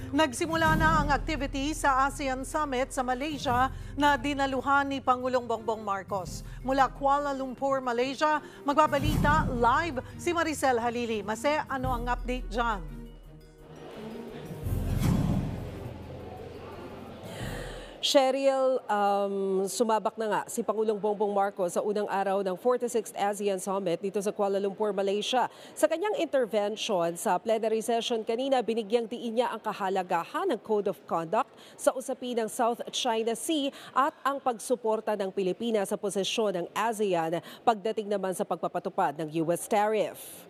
Nagsimula na ang activity sa ASEAN Summit sa Malaysia na dinaluhan ni Pangulong Bongbong Marcos. Mula Kuala Lumpur, Malaysia, magbabalita live si Maricel Halili. Mase, ano ang update dyan? Cheryl, sumabak na nga si Pangulong Bongbong Marcos sa unang araw ng 46th ASEAN Summit dito sa Kuala Lumpur, Malaysia. Sa kanyang intervention sa plenary session kanina, binigyang diin niya ang kahalagahan ng Code of Conduct sa usapin ng South China Sea at ang pagsuporta ng Pilipinas sa posisyon ng ASEAN pagdating naman sa pagpapatupad ng US tariff.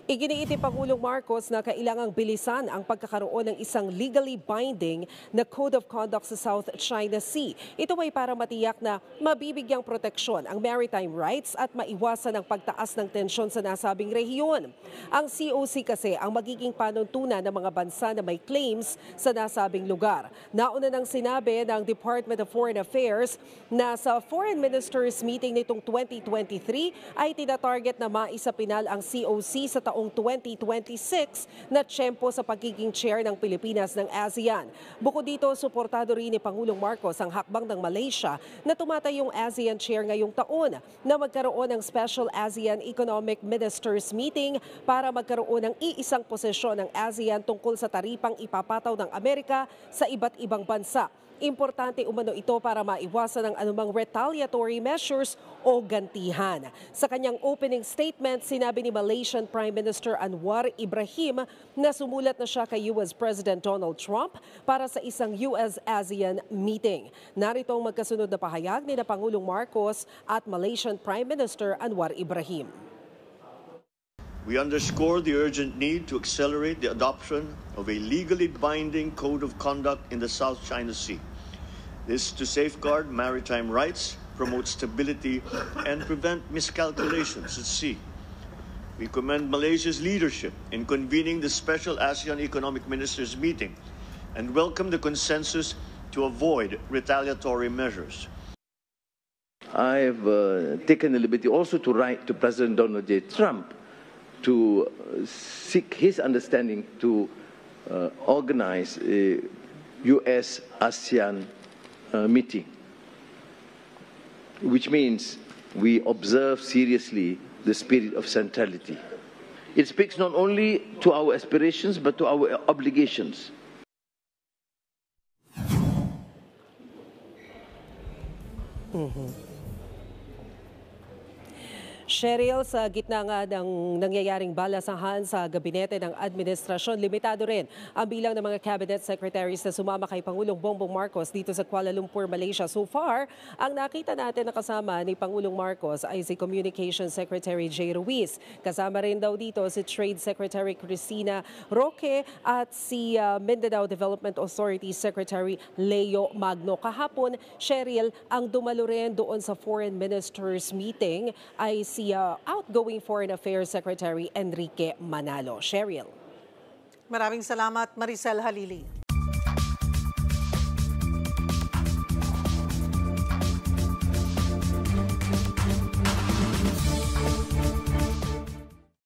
Iginiit ni Pangulong Marcos na kailangang bilisan ang pagkakaroon ng isang legally binding na Code of Conduct sa South China Sea. Ito ay para matiyak na mabibigyang proteksyon ang maritime rights at maiwasan ang pagtaas ng tensyon sa nasabing rehiyon. Ang COC kasi ang magiging panuntunan ng mga bansa na may claims sa nasabing lugar. Nauna nang sinabi ng Department of Foreign Affairs na sa Foreign Ministers meeting nitong 2023 ay tinatarget na maisapinal ang COC sa taong 2026 na tiyempo sa pagiging chair ng Pilipinas ng ASEAN. Bukod dito, suportado rin ni Pangulong Marcos ang hakbang ng Malaysia na tumatayong ASEAN chair ngayong taon na magkaroon ng Special ASEAN Economic Ministers Meeting para magkaroon ng iisang posisyon ng ASEAN tungkol sa taripang ipapataw ng Amerika sa iba't ibang bansa. Importante umano ito para maiwasan ang anumang retaliatory measures o gantihan. Sa kanyang opening statement, sinabi ni Malaysian Prime Minister Anwar Ibrahim na sumulat na siya kay US President Donald Trump para sa isang US-ASEAN meeting. Narito ang magkasunod na pahayag ni Pangulong Marcos at Malaysian Prime Minister Anwar Ibrahim. We underscore the urgent need to accelerate the adoption of a legally binding code of conduct in the South China Sea. This to safeguard maritime rights, promote stability, and prevent miscalculations at sea. We commend Malaysia's leadership in convening the Special ASEAN Economic Ministers meeting and welcome the consensus to avoid retaliatory measures. I've taken the liberty also to write to President Donald J. Trump to seek his understanding to organize a US-ASEAN meeting, which means we observe seriously the spirit of centrality. It speaks not only to our aspirations but to our obligations. Cheryl, sa gitna nga ng nangyayaring balasahan sa gabinete ng administrasyon, limitado rin ang bilang ng mga cabinet secretaries na sumama kay Pangulong Bongbong Marcos dito sa Kuala Lumpur, Malaysia. So far, ang nakita natin na kasama ni Pangulong Marcos ay si Communications Secretary Jay Ruiz. Kasama rin daw dito si Trade Secretary Cristina Roque at si Mindanao Development Authority Secretary Leo Magno. Kahapon, Cheryl, ang dumalo rin doon sa Foreign Ministers meeting ay si outgoing Foreign Affairs Secretary Enrique Manalo. Cheryl. Maraming salamat, Maricel Halili.